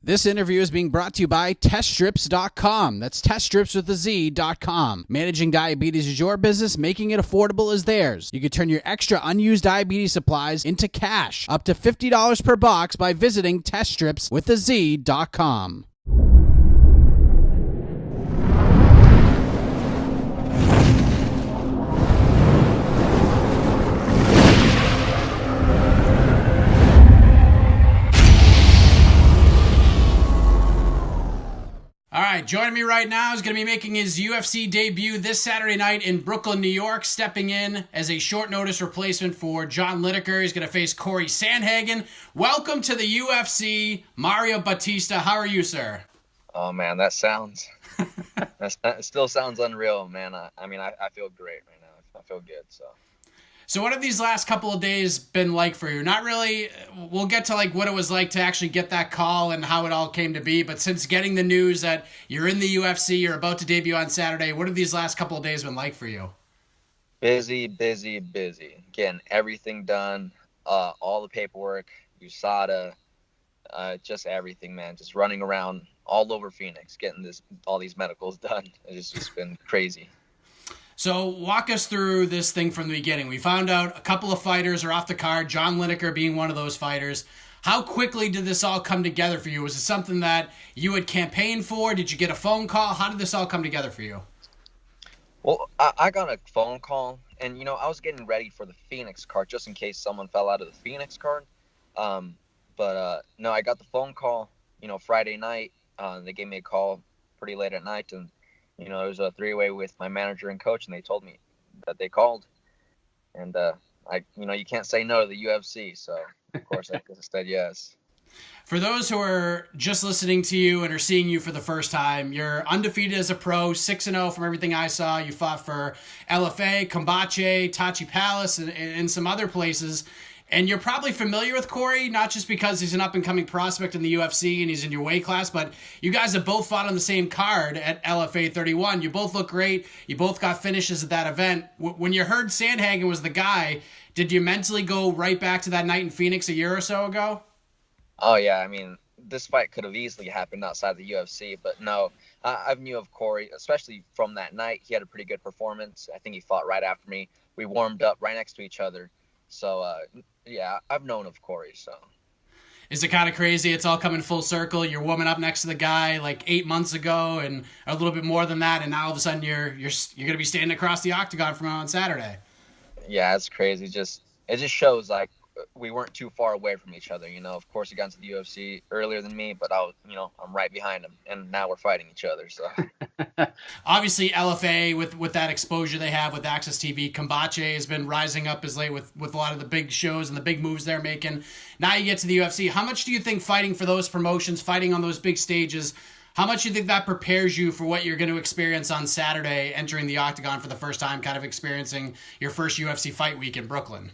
This interview is being brought to you by teststrips.com. That's teststrips with a Z.com. Managing diabetes is your business. Making it affordable is theirs. You can turn your extra unused diabetes supplies into cash. Up to $50 per box by visiting teststripswithaz.com. All right, joining me right now is going to be making his UFC debut this Saturday night in Brooklyn, New York, stepping in as a short notice replacement for John Lineker. He's going to face Cory Sandhagen. Welcome to the UFC, Mario Bautista. How are you, sir? Oh, man, that still sounds unreal, man. I feel great right now. I feel good, So what have these last couple of days been like for you? Not really, we'll get to like what it was like to actually get that call and how it all came to be, but since getting the news that you're in the UFC, you're about to debut on Saturday, what have these last couple of days been like for you? Busy. Getting everything done, all the paperwork, USADA, just everything, man. Just running around all over Phoenix, getting all these medicals done. It's just been crazy. So walk us through this thing from the beginning. We found out a couple of fighters are off the card, John Lineker being one of those fighters. How quickly did this all come together for you? Was it something that you had campaigned for? Did you get a phone call? How did this all come together for you? Well, I got a phone call, and, I was getting ready for the Phoenix card just in case someone fell out of the Phoenix card. No, I got the phone call, Friday night. They gave me a call pretty late at night, and it was a three-way with my manager and coach, and they told me that they called. And, you can't say no to the UFC, so, of course, I said yes. For those who are just listening to you and are seeing you for the first time, you're undefeated as a pro, 6-0 from everything I saw. You fought for LFA, Combache, Tachi Palace, and some other places. And you're probably familiar with Cory, not just because he's an up-and-coming prospect in the UFC and he's in your weight class, but you guys have both fought on the same card at LFA 31. You both look great. You both got finishes at that event. When you heard Sandhagen was the guy, did you mentally go right back to that night in Phoenix a year or so ago? Oh, yeah. This fight could have easily happened outside the UFC, but no. I've knew of Cory, especially from that night. He had a pretty good performance. I think he fought right after me. We warmed up right next to each other. So, yeah, I've known of Cory, so. Is it kind of crazy? It's all coming full circle. You're warming up next to the guy like 8 months ago and a little bit more than that, and now all of a sudden you're going to be standing across the octagon from him on Saturday. Yeah, it's crazy. It just shows like we weren't too far away from each other. Of course, he got into the UFC earlier than me, but I'm right behind him, and now we're fighting each other. So obviously, LFA with that exposure they have with Access TV, Combache has been rising up as late with a lot of the big shows and the big moves they're making. Now you get to the UFC. How much do you think fighting for those promotions, fighting on those big stages, how much do you think that prepares you for what you're going to experience on Saturday, entering the octagon for the first time, kind of experiencing your first UFC fight week in Brooklyn?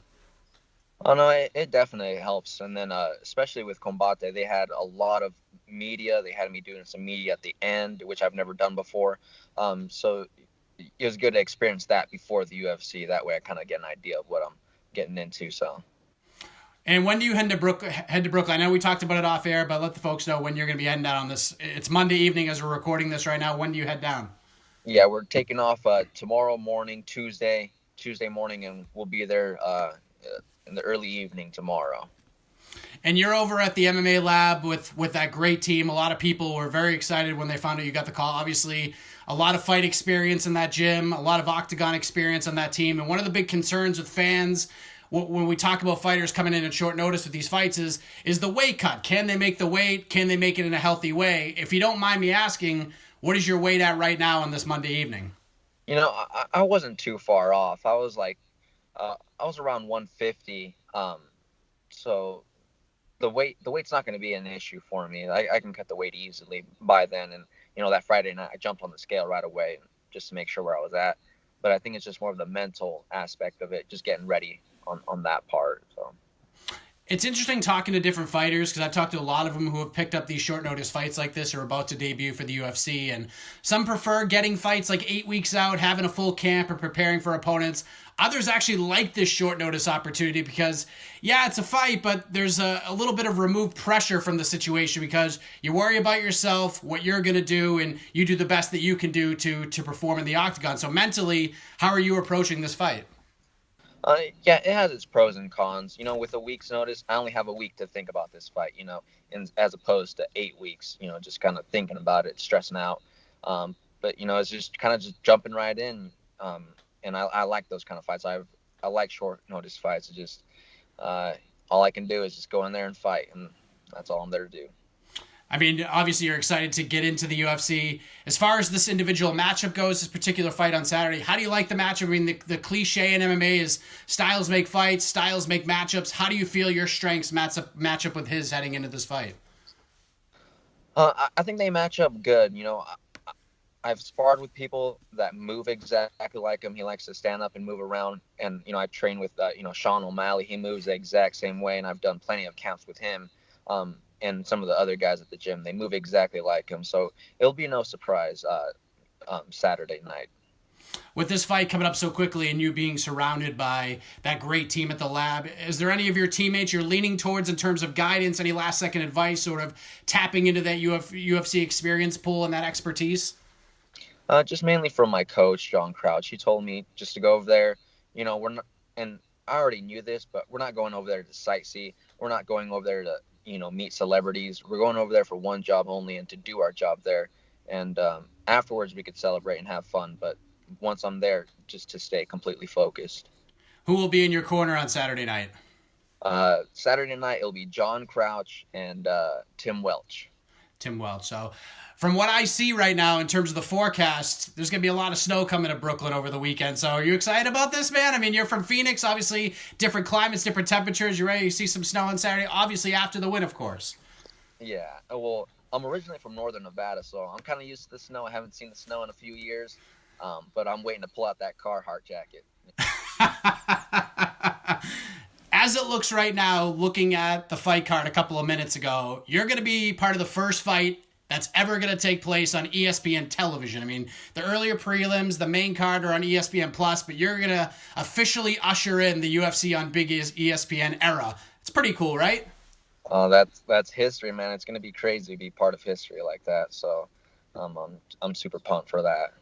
Oh, no, it definitely helps. And then especially with Combate, they had a lot of media. They had me doing some media at the end, which I've never done before. So it was good to experience that before the UFC. That way I kind of get an idea of what I'm getting into. So. And when do you head to Brooklyn? I know we talked about it off air, but let the folks know when you're going to be heading down on this. It's Monday evening as we're recording this right now. When do you head down? Yeah, we're taking off tomorrow morning, Tuesday morning, and we'll be there in the early evening tomorrow. And you're over at the MMA lab with that great team. A lot of people were very excited when they found out you got the call. Obviously, a lot of fight experience in that gym, a lot of octagon experience on that team. And one of the big concerns with fans when we talk about fighters coming in at short notice with these fights is the weight cut. Can they make the weight? Can they make it in a healthy way? If you don't mind me asking, what is your weight at right now on this Monday evening? I wasn't too far off. I was around 150. So the weight's not going to be an issue for me. I can cut the weight easily by then. And, that Friday night I jumped on the scale right away just to make sure where I was at. But I think it's just more of the mental aspect of it, just getting ready on that part. So It's interesting talking to different fighters because I've talked to a lot of them who have picked up these short notice fights like this or are about to debut for the UFC. And some prefer getting fights like 8 weeks out, having a full camp or preparing for opponents. Others actually like this short notice opportunity because, yeah, it's a fight, but there's a little bit of removed pressure from the situation because you worry about yourself, what you're going to do, and you do the best that you can do to perform in the octagon. So mentally, how are you approaching this fight? Yeah, it has its pros and cons. With a week's notice, I only have a week to think about this fight, as opposed to 8 weeks, just kind of thinking about it, stressing out. But, it's just kind of just jumping right in. And I like those kind of fights. I like short notice fights. It's just all I can do is just go in there and fight, and that's all I'm there to do. I mean, obviously you're excited to get into the UFC. As far as this individual matchup goes, this particular fight on Saturday, how do you like the matchup? I mean, the cliche in MMA is styles make fights, styles make matchups. How do you feel your strengths match up with his heading into this fight? I think they match up good. I've sparred with people that move exactly like him. He likes to stand up and move around. And, I train with, Sean O'Malley. He moves the exact same way, and I've done plenty of camps with him. And some of the other guys at the gym, they move exactly like him. So it'll be no surprise Saturday night. With this fight coming up so quickly and you being surrounded by that great team at the lab, is there any of your teammates you're leaning towards in terms of guidance, any last-second advice, sort of tapping into that UFC experience pool and that expertise? Just mainly from my coach, John Crouch. He told me just to go over there. We're not, and I already knew this, but we're not going over there to sightsee. We're not going over there to meet celebrities. We're going over there for one job only and to do our job there. And afterwards we could celebrate and have fun. But once I'm there, just to stay completely focused. Who will be in your corner on Saturday night? Saturday night, it'll be John Crouch and Tim Welch. Tim Welch. So from what I see right now in terms of the forecast, there's going to be a lot of snow coming to Brooklyn over the weekend. So are you excited about this, man? I mean, you're from Phoenix, obviously different climates, different temperatures. You ready to see some snow on Saturday? Obviously after the win, of course. Yeah. Well, I'm originally from northern Nevada, so I'm kind of used to the snow. I haven't seen the snow in a few years, but I'm waiting to pull out that Carhartt jacket. As it looks right now, looking at the fight card a couple of minutes ago, you're going to be part of the first fight that's ever going to take place on ESPN television. I mean, the earlier prelims, the main card are on ESPN Plus, but you're going to officially usher in the UFC on big ESPN era. It's pretty cool, right? Oh, that's history, man. It's going to be crazy to be part of history like that. So I'm super pumped for that.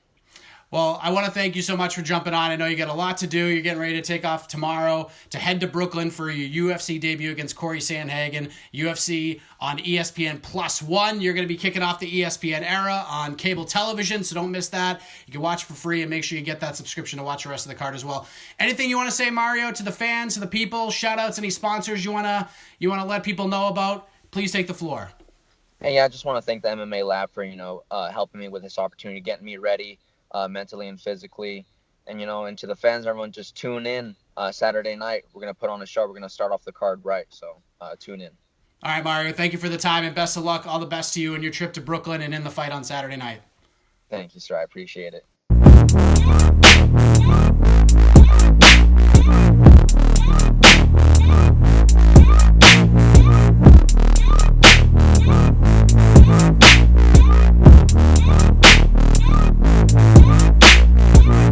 Well, I want to thank you so much for jumping on. I know you got a lot to do. You're getting ready to take off tomorrow to head to Brooklyn for your UFC debut against Cory Sandhagen, UFC on ESPN Plus 1. You're going to be kicking off the ESPN era on cable television, so don't miss that. You can watch it for free and make sure you get that subscription to watch the rest of the card as well. Anything you want to say, Mario, to the fans, to the people, shout-outs, any sponsors you want to let people know about? Please take the floor. Hey, yeah, I just want to thank the MMA Lab for, helping me with this opportunity, getting me ready. Mentally and physically, and to the fans, everyone, just tune in Saturday night. We're going to put on a show. We're going to start off the card right, so tune in. All right, Mario, thank you for the time and best of luck. All the best to you in your trip to Brooklyn and in the fight on Saturday night. Thank you, sir. I appreciate it.